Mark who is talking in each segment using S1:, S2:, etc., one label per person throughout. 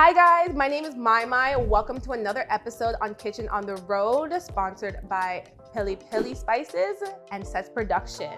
S1: Hi guys, my name is MyMy. Welcome to another episode on Kitchen on the Road, sponsored by PiliPili Spices and Sets Production.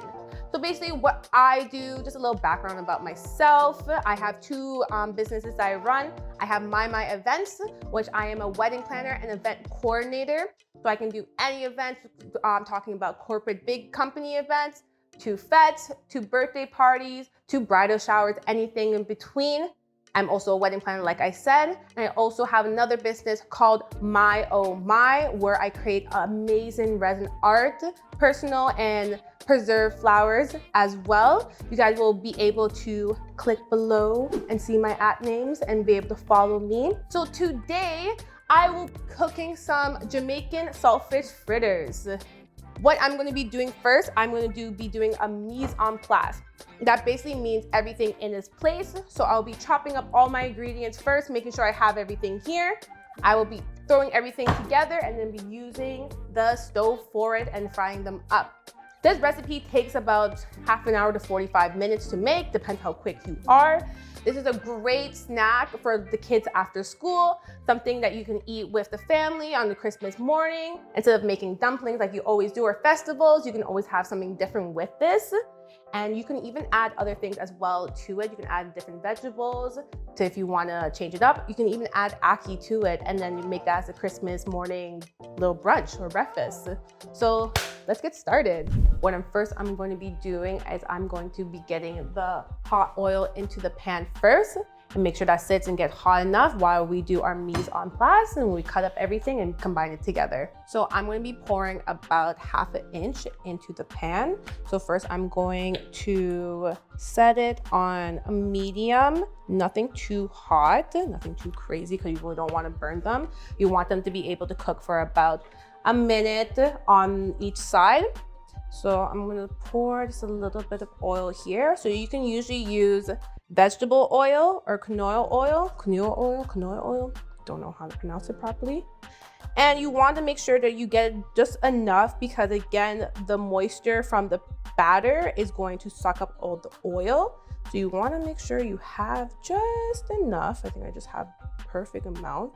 S1: So basically what I do, just a little background about myself. I have two businesses that I run. I have MyMy Events, which I am a wedding planner and event coordinator. So I can do any events, talking about corporate big company events, to fetes, to birthday parties, to bridal showers, anything in between. I'm also a wedding planner, like I said, and I also have another business called MyMy, where I create amazing resin art, personal and preserved flowers as well. You guys will be able to click below and see my names and be able to follow me. So today, I will be cooking some Jamaican Saltfish Fritters. What I'm going to be doing first, I'm going to be doing a mise en place. That basically means everything in its place. So I'll be chopping up all my ingredients first, making sure I have everything here. I will be throwing everything together and then be using the stove for it and frying them up. This recipe takes about half an hour to 45 minutes to make, depends how quick you are. This is a great snack for the kids after school, something that you can eat with the family on the Christmas morning. Instead of making dumplings like you always do or festivals, you can always have something different with this. And you can even add other things as well to it. You can add different vegetables to if you want to change it up. You can even add ackee to it and then you make that as a Christmas morning little brunch or breakfast. So let's get started. What I'm going to be doing is I'm going to be getting the hot oil into the pan first and make sure that sits and gets hot enough while we do our mise en place and we cut up everything and combine it together. So I'm going to be pouring about ½ an inch into the pan. So first I'm going to set it on a medium, nothing too hot, nothing too crazy because you really don't want to burn them. You want them to be able to cook for about a minute on each side. So I'm gonna pour just a little bit of oil here. So you can usually use vegetable oil or canola oil. Don't know how to pronounce it properly. And you want to make sure that you get just enough because again, the moisture from the batter is going to suck up all the oil. So you want to make sure you have just enough. I think I just have perfect amount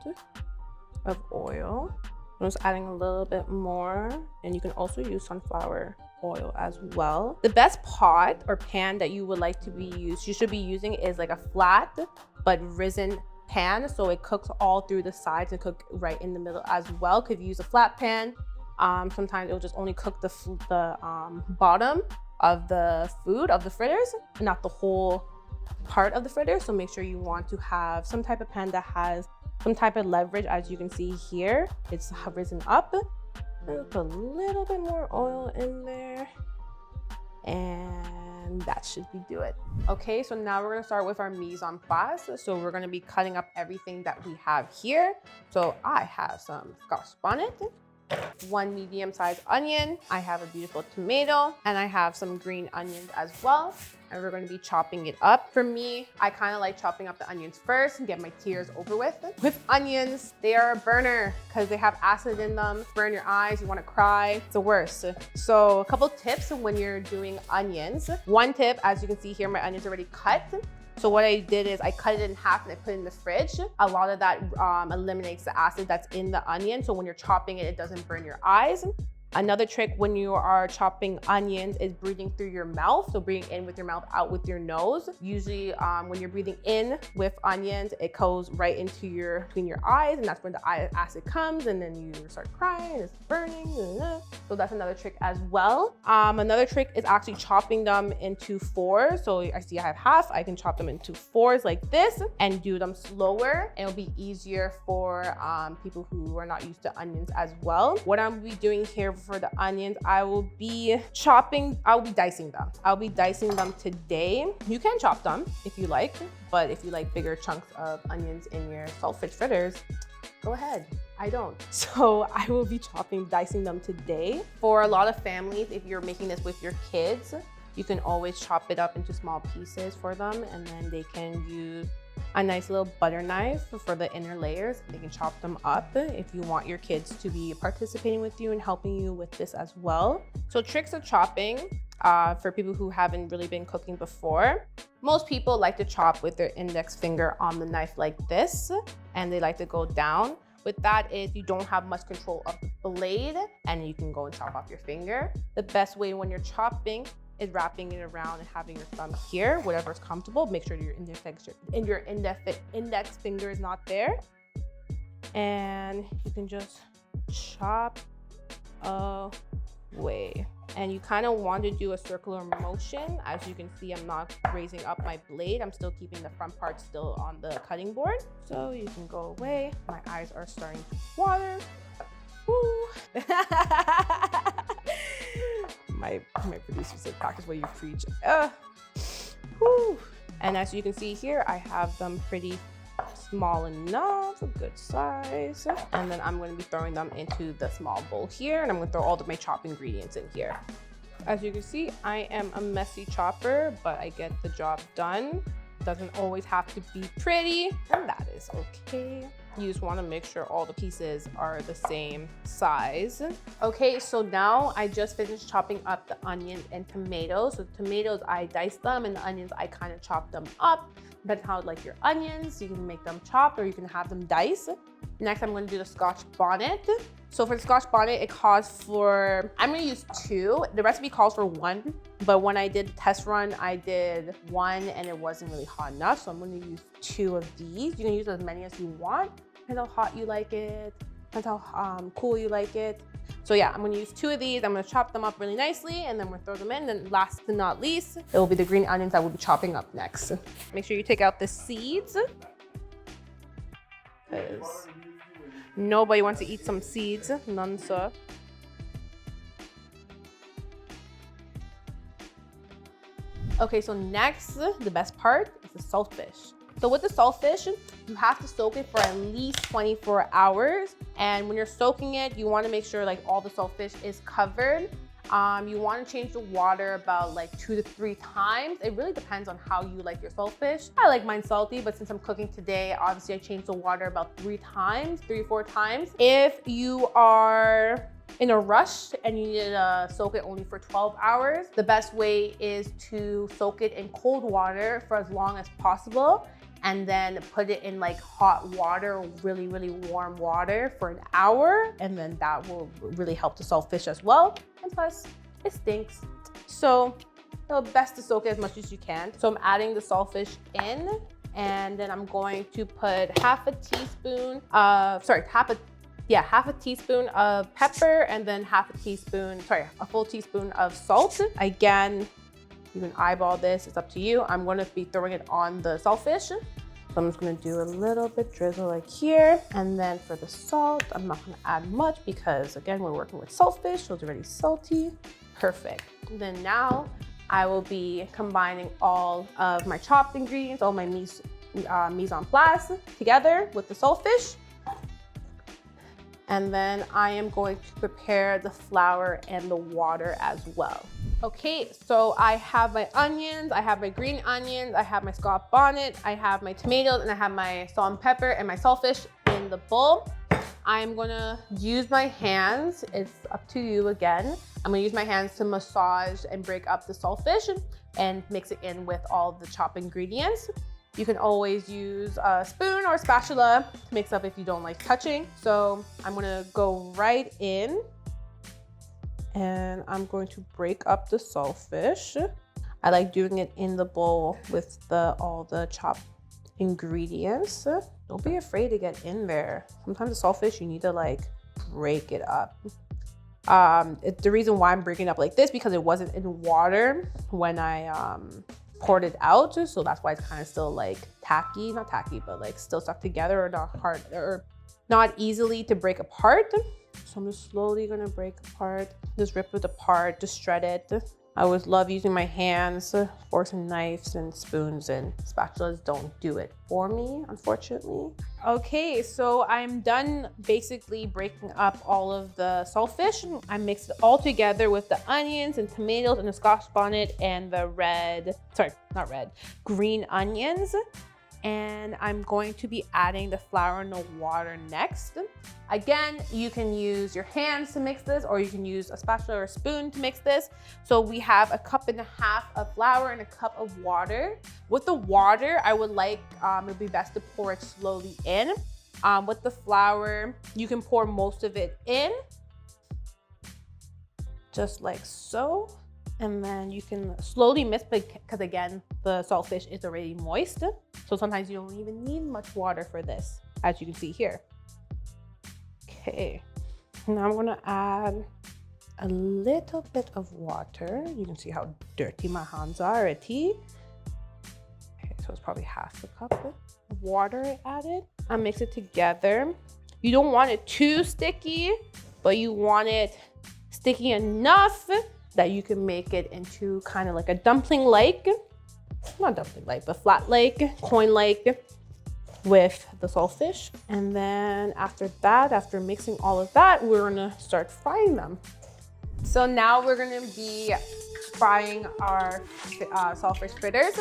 S1: of oil. I'm just adding a little bit more, and you can also use sunflower oil as well. The best pot or pan that you would like to be used, you should be using is like a flat but risen pan, so it cooks all through the sides and cook right in the middle as well. If you use a flat pan, sometimes it will just only cook the bottom of the food of the fritters, not the whole part of the fritter. So make sure you want to have some type of pan that has some type of leverage. As you can see here, it's risen up. Put a little bit more oil in there and that should do it. Okay, so now we're gonna start with our mise en place. So we're gonna be cutting up everything that we have here. So I have some Scotch bonnet, one medium-sized onion, I have a beautiful tomato, and I have some green onions as well. And we're going to be chopping it up. For me, I kind of like chopping up the onions first and get my tears over with. With onions, they are a burner because they have acid in them. Burn your eyes, you want to cry, it's the worst. So a couple tips when you're doing onions. One tip, as you can see here, my onions are already cut. So what I did is I cut it in half and I put it in the fridge. A lot of that eliminates the acid that's in the onion. So when you're chopping it, it doesn't burn your eyes. Another trick when you are chopping onions is breathing through your mouth. So breathing in with your mouth, out with your nose. Usually when you're breathing in with onions, it goes right into between your eyes, and that's when the acid comes and then you start crying and it's burning. So that's another trick as well. Another trick is actually chopping them into fours. So I see I have half, I can chop them into fours like this and do them slower. It'll be easier for people who are not used to onions as well. What I'm be doing here for the onions, I will be dicing them. I'll be dicing them today. You can chop them if you like, but if you like bigger chunks of onions in your saltfish fritters, go ahead. I don't. So I will be dicing them today. For a lot of families, if you're making this with your kids, you can always chop it up into small pieces for them and then they can use a nice little butter knife for the inner layers. You can chop them up if you want your kids to be participating with you and helping you with this as well. So tricks of chopping for people who haven't really been cooking before. Most people like to chop with their index finger on the knife like this, and they like to go down. With that is you don't have much control of the blade and you can go and chop off your finger. The best way when you're chopping is wrapping it around and having your thumb here, whatever is comfortable. Make sure your index finger is not there. And you can just chop away. And you kind of want to do a circular motion. As you can see, I'm not raising up my blade. I'm still keeping the front part still on the cutting board. So you can go away. My eyes are starting to water. Woo. my producer said, practice what you preach. Woo. And as you can see here, I have them pretty small enough, a good size. And then I'm going to be throwing them into the small bowl here, and I'm going to throw all of my chopped ingredients in here. As you can see, I am a messy chopper, but I get the job done. Doesn't always have to be pretty, and that is okay. You just want to make sure all the pieces are the same size. Okay, so now I just finished chopping up the onions and tomatoes. So the tomatoes, I diced them, and the onions, I kind of chopped them up. Depending on how you like your onions, you can make them chopped or you can have them diced. Next, I'm going to do the Scotch bonnet. So for the Scotch bonnet, it calls for, I'm going to use 2. The recipe calls for 1, but when I did the test run, I did 1 and it wasn't really hot enough. So I'm going to use 2 of these. You can use as many as you want. Depends how hot you like it. Depends how cool you like it. So yeah, I'm gonna use 2 of these. I'm gonna chop them up really nicely and then we'll throw them in. And last but not least, it will be the green onions that we'll be chopping up next. Make sure you take out the seeds, because nobody wants to eat some seeds. None, sir. Okay, so next, the best part is the saltfish. So with the saltfish, you have to soak it for at least 24 hours. And when you're soaking it, you want to make sure like all the saltfish is covered. You want to change the water about like 2 to 3 times. It really depends on how you like your saltfish. I like mine salty, but since I'm cooking today, obviously I changed the water about 3 or 4 times. If you are in a rush and you need to soak it only for 12 hours, the best way is to soak it in cold water for as long as possible, and then put it in like hot water, really, really warm water for an hour. And then that will really help the saltfish as well. And plus, it stinks. So it's best to soak it as much as you can. So I'm adding the saltfish in, and then I'm going to put half a teaspoon of pepper, and then a full teaspoon of salt. Again, you can eyeball this, it's up to you. I'm going to be throwing it on the saltfish. So I'm just going to do a little bit drizzle like here. And then for the salt, I'm not going to add much because again, we're working with saltfish, so it's already salty. Perfect. And then now I will be combining all of my chopped ingredients, all my mise en place together with the saltfish. And then I am going to prepare the flour and the water as well. Okay, so I have my onions, I have my green onions, I have my Scotch bonnet, I have my tomatoes, and I have my salt and pepper and my saltfish in the bowl. I'm gonna use my hands, it's up to you again. I'm gonna use my hands to massage and break up the saltfish and mix it in with all the chopped ingredients. You can always use a spoon or a spatula to mix up if you don't like touching. So I'm gonna go right in and I'm going to break up the saltfish. I like doing it in the bowl with all the chopped ingredients. Don't be afraid to get in there. Sometimes the saltfish, you need to like break it up. The reason why I'm breaking it up like this because it wasn't in water when I poured it out, so that's why it's kind of still like tacky, not tacky, but like still stuck together or not hard or not easily to break apart. So I'm just slowly gonna break apart, just rip it apart, just shred it. I always love using my hands. Forks and knives and spoons and spatulas don't do it for me, unfortunately. Okay, so I'm done basically breaking up all of the saltfish. I mixed it all together with the onions and tomatoes and the Scotch bonnet and the green onions. And I'm going to be adding the flour and the water next. Again, you can use your hands to mix this, or you can use a spatula or a spoon to mix this. So we have 1.5 cups of flour and 1 cup of water. With the water, I would like, it would be best to pour it slowly in. With the flour, you can pour most of it in, just like so. And then you can slowly mix, because again, the saltfish is already moist. So sometimes you don't even need much water for this, as you can see here. Okay, now I'm gonna add a little bit of water. You can see how dirty my hands are already. Okay, so it's probably 1/2 cup of water I added. I mix it together. You don't want it too sticky, but you want it sticky enough that you can make it into kind of like a dumpling-like, not dumpling-like, but flat-like, coin-like with the saltfish. And then after that, after mixing all of that, we're gonna start frying them. So now we're gonna be frying our saltfish fritters.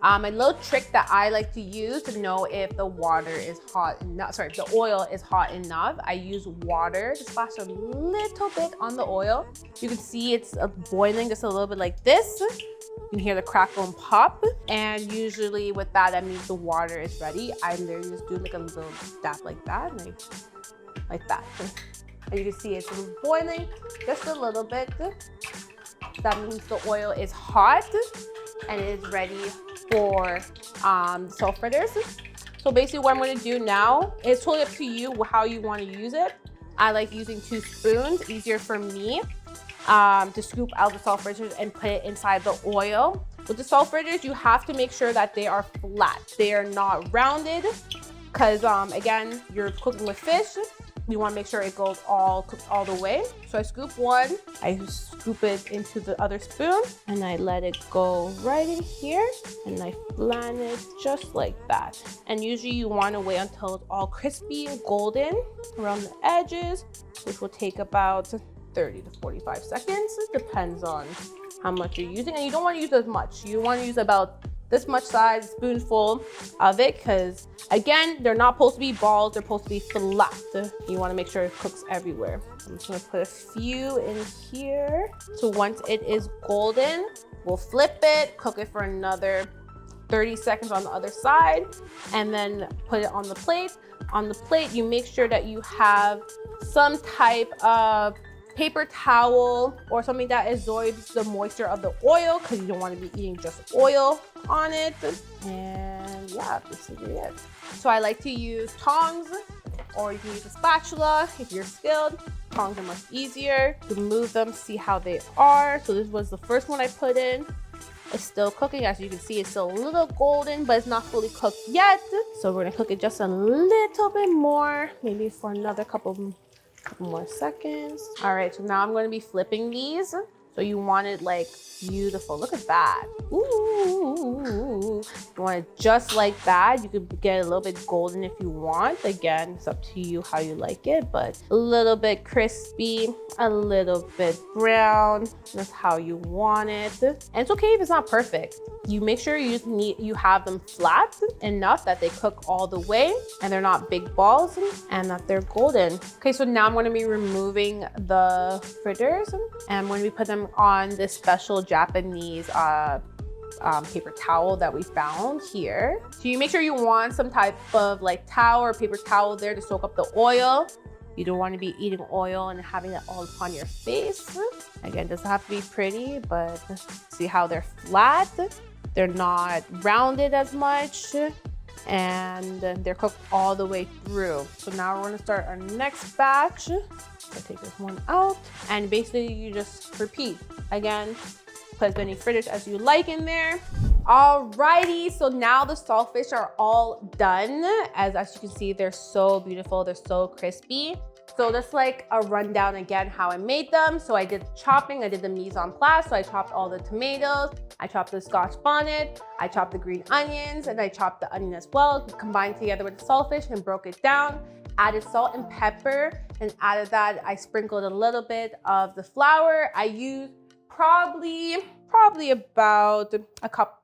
S1: A little trick that I like to use to know if the water is hot enough, sorry, the oil is hot enough, I use water to splash a little bit on the oil. You can see it's boiling just a little bit like this. You can hear the crackle and pop. And usually with that means the water is ready. I'm there, just do like a little dab like that, like that. And you can see it's boiling just a little bit. That means the oil is hot and it is ready for salt fritters. So basically what I'm gonna do now, it's totally up to you how you wanna use it. I like using 2 spoons, easier for me to scoop out the salt fritters and put it inside the oil. With the salt fritters, you have to make sure that they are flat. They are not rounded, because again, you're cooking with fish. You want to make sure it goes cooked all the way. So I scoop one, I scoop it into the other spoon, and I let it go right in here, and I flatten it just like that. And usually you want to wait until it's all crispy and golden around the edges, which will take about 30 to 45 seconds. It depends on how much you're using, and you don't want to use as much. You want to use about this much size spoonful of it, because again, they're not supposed to be balls, they're supposed to be flat. You want to make sure it cooks everywhere. I'm just going to put a few in here. So once it is golden, we'll flip it, cook it for another 30 seconds on the other side, and then put it on the plate. On the plate, you make sure that you have some type of paper towel or something that absorbs the moisture of the oil, because you don't want to be eating just oil on it. And yeah, this is it. So I like to use tongs, or you can use a spatula if you're skilled. Tongs are much easier to move them, see how they are. So this was the first one I put in. It's still cooking. As you can see, it's still a little golden, but it's not fully cooked yet. So we're gonna cook it just a little bit more, maybe for another couple more seconds. All right, so now I'm going to be flipping these. So you want it like beautiful. Look at that. Ooh. You want it just like that. You could get a little bit golden if you want. Again, it's up to you how you like it, but a little bit crispy, a little bit brown. That's how you want it. And it's okay if it's not perfect. You make sure you have them flat enough that they cook all the way and they're not big balls and that they're golden. Okay, so now I'm going to be removing the fritters and I'm going to be putting them on this special Japanese paper towel that we found here. So you make sure you want some type of like towel or paper towel there to soak up the oil. You don't want to be eating oil and having it all upon your face. Again, it doesn't have to be pretty, but see how they're flat. They're not rounded as much, and they're cooked all the way through. So now we're gonna start our next batch. So take this one out, and basically you just repeat. Again, put as many fritters as you like in there. Alrighty, so now the saltfish are all done. As you can see, they're so beautiful, they're so crispy. So just like a rundown again how I made them. So I did chopping, I did the mise en place. So I chopped all the tomatoes, I chopped the scotch bonnet, I chopped the green onions, and I chopped the onion as well, combined together with the saltfish and broke it down. Added salt and pepper, and added that, I sprinkled a little bit of the flour. I used probably about a cup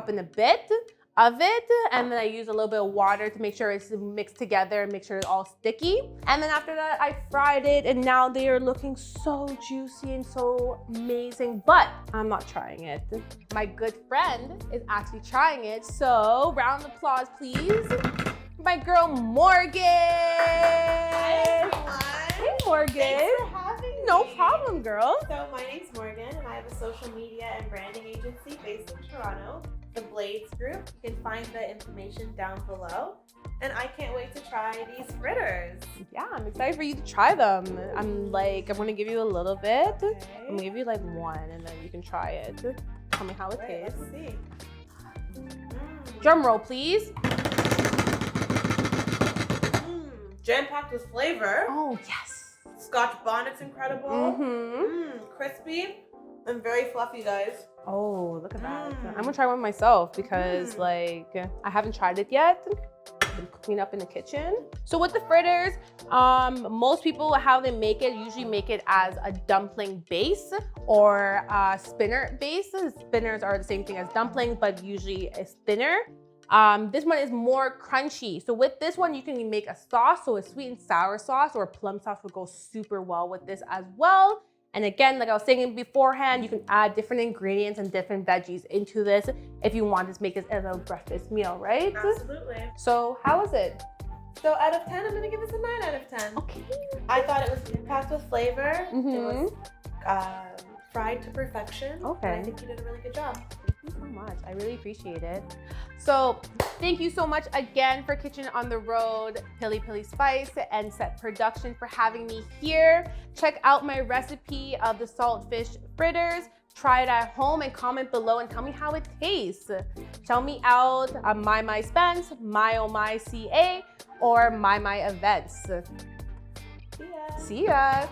S1: and a bit of it, and then I use a little bit of water to make sure it's mixed together and make sure it's all sticky. And then after that, I fried it, and now they are looking so juicy and so amazing, but I'm not trying it. My good friend is actually trying it, so round of applause, please. My girl, Morgan.
S2: Hi, everyone.
S1: Hey, Morgan.
S2: Thanks for having me.
S1: No problem, girl.
S2: So my name's Morgan, and I have a social media and branding agency based in Toronto, the Blades Group. You can find the information down below. And I can't wait to try these fritters.
S1: Yeah, I'm excited for you to try them. I'm gonna give you a little bit.
S2: Okay.
S1: I'm gonna give you like one, and then you can try it. Tell me how it tastes.
S2: Let's see.
S1: Drum roll, please.
S2: Jam-packed with flavor.
S1: Oh, yes.
S2: Scotch bonnet's incredible. Crispy and very fluffy, guys.
S1: Oh, look at that. I'm gonna try one myself because I haven't tried it yet. I've been cooking up in the kitchen. So with the fritters, most people, how they make it, usually make it as a dumpling base or a spinner base. Spinners are the same thing as dumplings, but usually it's thinner. This one is more crunchy. So with this one, you can make a sauce. So a sweet and sour sauce or a plum sauce would go super well with this as well. And again, like I was saying beforehand, you can add different ingredients and different veggies into this if you want to make this as a breakfast meal, right?
S2: Absolutely.
S1: So how is it?
S2: So out of 10, I'm gonna give this a 9 out of 10.
S1: Okay.
S2: I thought it was packed with flavor. It
S1: Mhm.
S2: was fried to perfection.
S1: Okay.
S2: And I think you did a really good job.
S1: Thank you so much. I really appreciate it. So thank you so much again for Kitchen on the Road, PiliPili Spice and Set Production for having me here. Check out my recipe of the saltfish fritters. Try it at home and comment below and tell me how it tastes. Tell me out on MyMy Spence, MyMy CA, or MyMy Events.
S2: See ya.
S1: See ya.